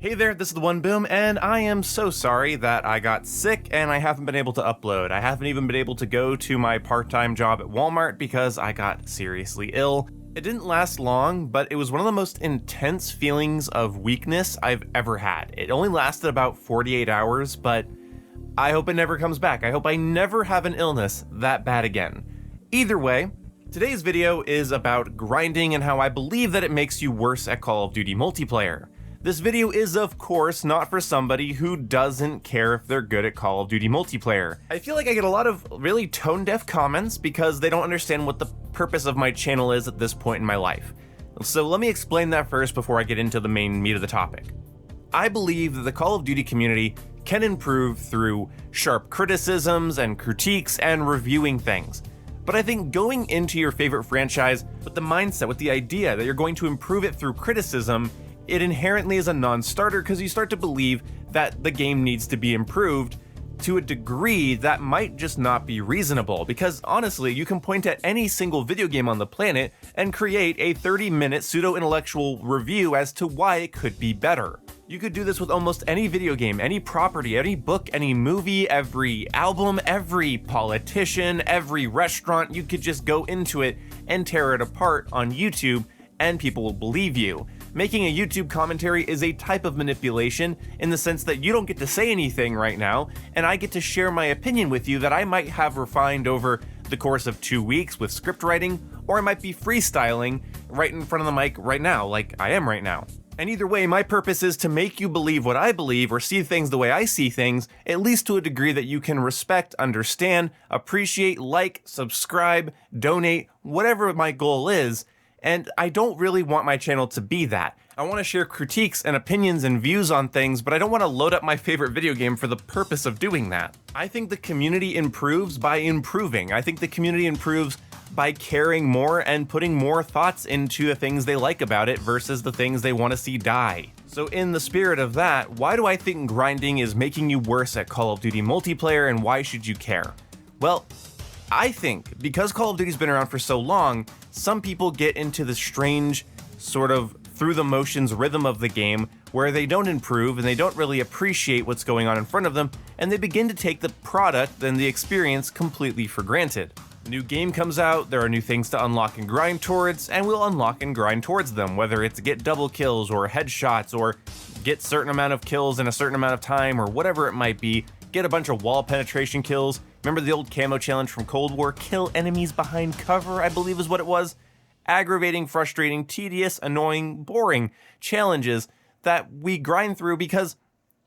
Hey there, this is the One Boom, and I am so sorry that I got sick and I haven't been able to upload. I haven't even been able to go to my part-time job at Walmart because I got seriously ill. It didn't last long, but it was one of the most intense feelings of weakness I've ever had. It only lasted about 48 hours, but I hope it never comes back. I hope I never have an illness that bad again. Either way, today's video is about grinding and how I believe that it makes you worse at Call of Duty multiplayer. This video is, of course, not for somebody who doesn't care if they're good at Call of Duty multiplayer. I feel like I get a lot of really tone-deaf comments because they don't understand what the purpose of my channel is at this point in my life. So let me explain that first before I get into the main meat of the topic. I believe that the Call of Duty community can improve through sharp criticisms and critiques and reviewing things. But I think going into your favorite franchise with the mindset, with the idea that you're going to improve it through criticism, it inherently is a non-starter because you start to believe that the game needs to be improved to a degree that might just not be reasonable, because honestly, you can point at any single video game on the planet and create a 30-minute pseudo-intellectual review as to why it could be better. You could do this with almost any video game, any property, any book, any movie, every album, every politician, every restaurant. You could just go into it and tear it apart on YouTube and people will believe you. Making a YouTube commentary is a type of manipulation in the sense that you don't get to say anything right now, and I get to share my opinion with you that I might have refined over the course of 2 weeks with script writing, or I might be freestyling right in front of the mic right now, like I am right now. And either way, my purpose is to make you believe what I believe or see things the way I see things, at least to a degree that you can respect, understand, appreciate, like, subscribe, donate, whatever my goal is. And I don't really want my channel to be that. I want to share critiques and opinions and views on things, but I don't want to load up my favorite video game for the purpose of doing that. I think the community improves by improving. I think the community improves by caring more and putting more thoughts into the things they like about it versus the things they want to see die. So in the spirit of that, why do I think grinding is making you worse at Call of Duty multiplayer, and why should you care? Well, I think because Call of Duty's been around for so long, some people get into this strange sort of through the motions rhythm of the game where they don't improve and they don't really appreciate what's going on in front of them, and they begin to take the product and the experience completely for granted. A new game comes out, there are new things to unlock and grind towards, and we'll unlock and grind towards them, whether it's get double kills or headshots or get certain amount of kills in a certain amount of time or whatever it might be, get a bunch of wall penetration kills. Remember the old camo challenge from Cold War? Kill enemies behind cover, I believe is what it was. Aggravating, frustrating, tedious, annoying, boring challenges that we grind through because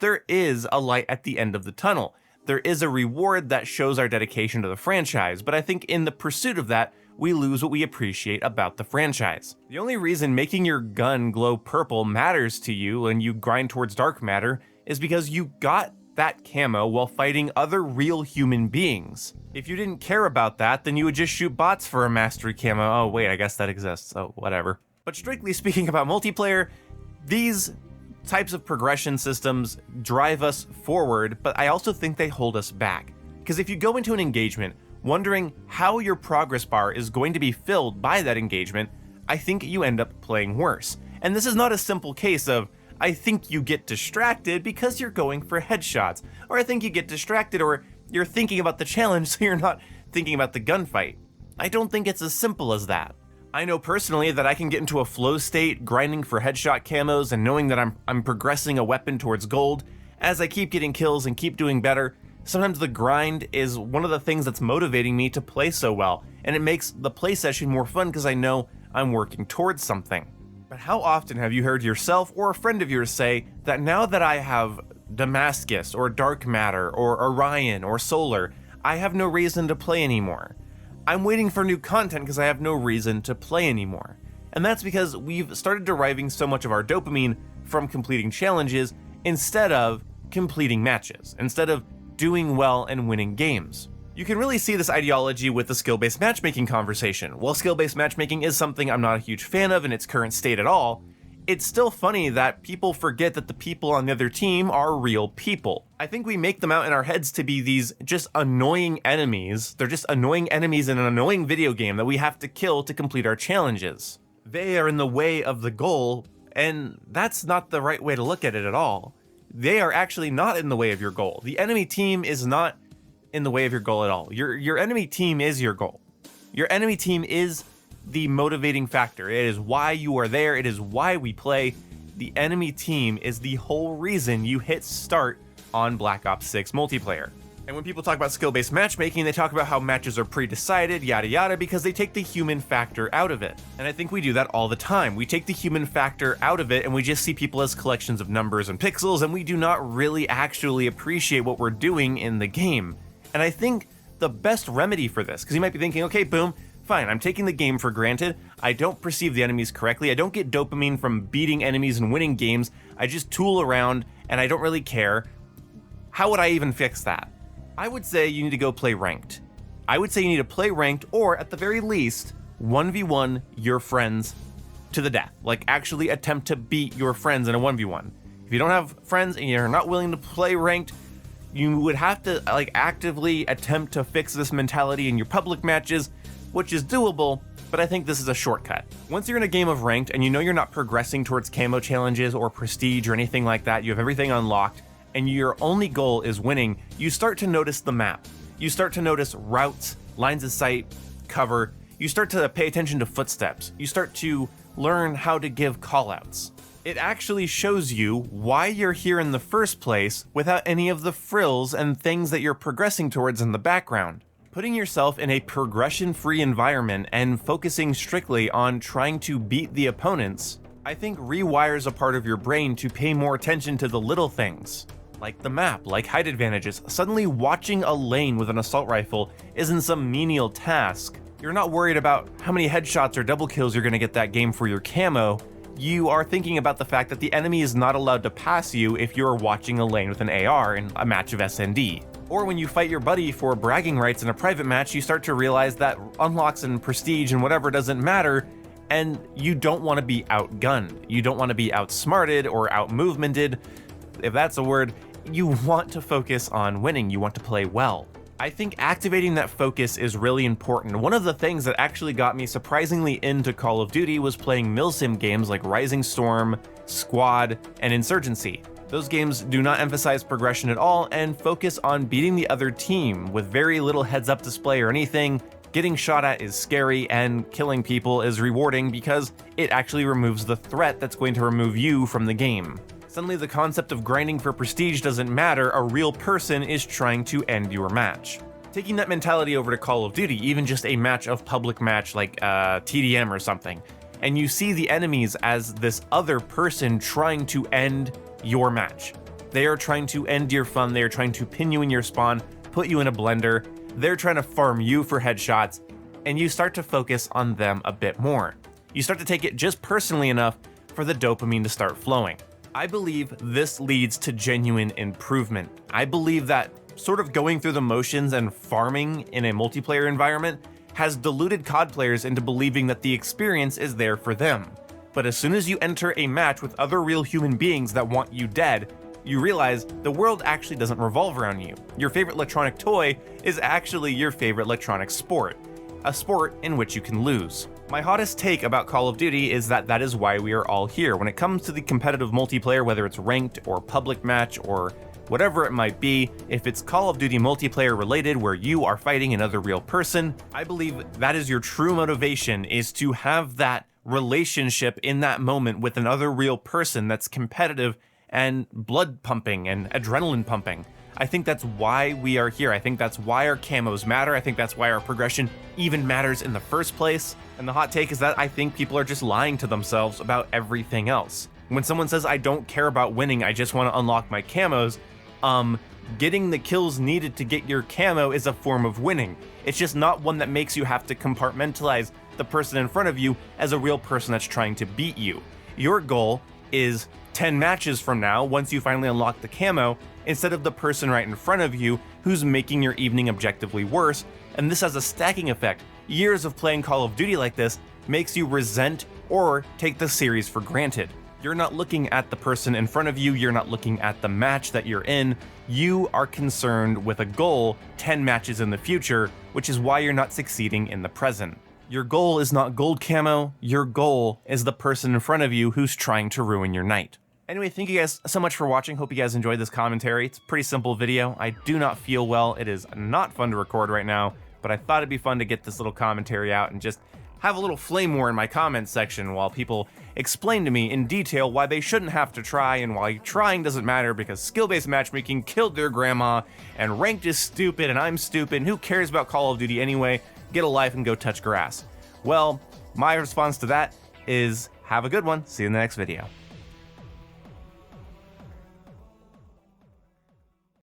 there is a light at the end of the tunnel. There is a reward that shows our dedication to the franchise, but I think in the pursuit of that, we lose what we appreciate about the franchise. The only reason making your gun glow purple matters to you when you grind towards dark matter is because you got that camo while fighting other real human beings. If you didn't care about that, then you would just shoot bots for a mastery camo. Oh wait, I guess that exists, oh whatever. But strictly speaking about multiplayer, these types of progression systems drive us forward, but I also think they hold us back. Because if you go into an engagement wondering how your progress bar is going to be filled by that engagement, I think you end up playing worse. And this is not a simple case of I think you get distracted because you're going for headshots, or I think you get distracted or you're thinking about the challenge so you're not thinking about the gunfight. I don't think it's as simple as that. I know personally that I can get into a flow state grinding for headshot camos and knowing that I'm progressing a weapon towards gold. As I keep getting kills and keep doing better, sometimes the grind is one of the things that's motivating me to play so well, and it makes the play session more fun because I know I'm working towards something. But how often have you heard yourself or a friend of yours say that now that I have Damascus or Dark Matter or Orion or Solar, I have no reason to play anymore? I'm waiting for new content because I have no reason to play anymore. And that's because we've started deriving so much of our dopamine from completing challenges instead of completing matches, instead of doing well and winning games. You can really see this ideology with the skill-based matchmaking conversation. While skill-based matchmaking is something I'm not a huge fan of in its current state at all, it's still funny that people forget that the people on the other team are real people. I think we make them out in our heads to be these just annoying enemies. They're just annoying enemies in an annoying video game that we have to kill to complete our challenges. They are in the way of the goal, And that's not the right way to look at it at all. They are actually not in the way of your goal. The enemy team is not in the way of your goal at all. Your enemy team is your goal. Your enemy team is the motivating factor. It is why you are there. It is why we play. The enemy team is the whole reason you hit start on Black Ops 6 multiplayer. And when people talk about skill-based matchmaking, they talk about how matches are pre-decided, yada yada, because they take the human factor out of it. And I think we do that all the time. We take the human factor out of it and we just see people as collections of numbers and pixels, and we do not really actually appreciate what we're doing in the game. And I think the best remedy for this, because you might be thinking, okay, boom, fine, I'm taking the game for granted. I don't perceive the enemies correctly. I don't get dopamine from beating enemies and winning games. I just tool around and I don't really care. How would I even fix that? I would say you need to go play ranked. I would say you need to play ranked, or at the very least, 1v1 your friends to the death. Like, actually attempt to beat your friends in a 1v1. If you don't have friends and you're not willing to play ranked, you would have to actively attempt to fix this mentality in your public matches, which is doable, but I think this is a shortcut. Once you're in a game of ranked and you know you're not progressing towards camo challenges or prestige or anything like that, you have everything unlocked, and your only goal is winning, you start to notice the map. You start to notice routes, lines of sight, cover. You start to pay attention to footsteps. You start to learn how to give callouts. It actually shows you why you're here in the first place without any of the frills and things that you're progressing towards in the background. Putting yourself in a progression-free environment and focusing strictly on trying to beat the opponents, I think rewires a part of your brain to pay more attention to the little things. Like the map, like height advantages. Suddenly watching a lane with an assault rifle isn't some menial task. You're not worried about how many headshots or double kills you're gonna get that game for your camo. You are thinking about the fact that the enemy is not allowed to pass you if you're watching a lane with an AR in a match of SND. Or when you fight your buddy for bragging rights in a private match, you start to realize that unlocks and prestige and whatever doesn't matter, and you don't want to be outgunned. You don't want to be outsmarted or outmovemented, if that's a word. You want to focus on winning. You want to play well. I think activating that focus is really important. One of the things that actually got me surprisingly into Call of Duty was playing milsim games like Rising Storm, Squad, and Insurgency. Those games do not emphasize progression at all and focus on beating the other team with very little heads-up display or anything. Getting shot at is scary, and killing people is rewarding because it actually removes the threat that's going to remove you from the game. Suddenly the concept of grinding for prestige doesn't matter. A real person is trying to end your match. Taking that mentality over to Call of Duty, even just a match of public match like TDM or something, and you see the enemies as this other person trying to end your match. They are trying to end your fun. They are trying to pin you in your spawn, put you in a blender. They're trying to farm you for headshots, and you start to focus on them a bit more. You start to take it just personally enough for the dopamine to start flowing. I believe this leads to genuine improvement. I believe that sort of going through the motions and farming in a multiplayer environment has deluded COD players into believing that the experience is there for them. But as soon as you enter a match with other real human beings that want you dead, you realize the world actually doesn't revolve around you. Your favorite electronic toy is actually your favorite electronic sport, a sport in which you can lose. My hottest take about Call of Duty is that is why we are all here. When it comes to the competitive multiplayer, whether it's ranked or public match or whatever it might be, if it's Call of Duty multiplayer related where you are fighting another real person, I believe that is your true motivation, is to have that relationship in that moment with another real person that's competitive and blood pumping and adrenaline pumping. I think that's why we are here. I think that's why our camos matter. I think that's why our progression even matters in the first place. And the hot take is that I think people are just lying to themselves about everything else. When someone says, I don't care about winning, I just want to unlock my camos, getting the kills needed to get your camo is a form of winning. It's just not one that makes you have to compartmentalize the person in front of you as a real person that's trying to beat you. Your goal is 10 matches from now, once you finally unlock the camo, instead of the person right in front of you who's making your evening objectively worse, and this has a stacking effect. Years of playing Call of Duty like this makes you resent or take the series for granted. You're not looking at the person in front of you, you're not looking at the match that you're in, you are concerned with a goal 10 matches in the future, which is why you're not succeeding in the present. Your goal is not gold camo, your goal is the person in front of you who's trying to ruin your night. Anyway, thank you guys so much for watching. Hope you guys enjoyed this commentary. It's a pretty simple video. I do not feel well. It is not fun to record right now, but I thought it'd be fun to get this little commentary out and just have a little flame war in my comments section while people explain to me in detail why they shouldn't have to try and why trying doesn't matter because skill-based matchmaking killed their grandma and ranked is stupid and I'm stupid and who cares about Call of Duty anyway? Get a life and go touch grass. Well, my response to that is have a good one. See you in the next video.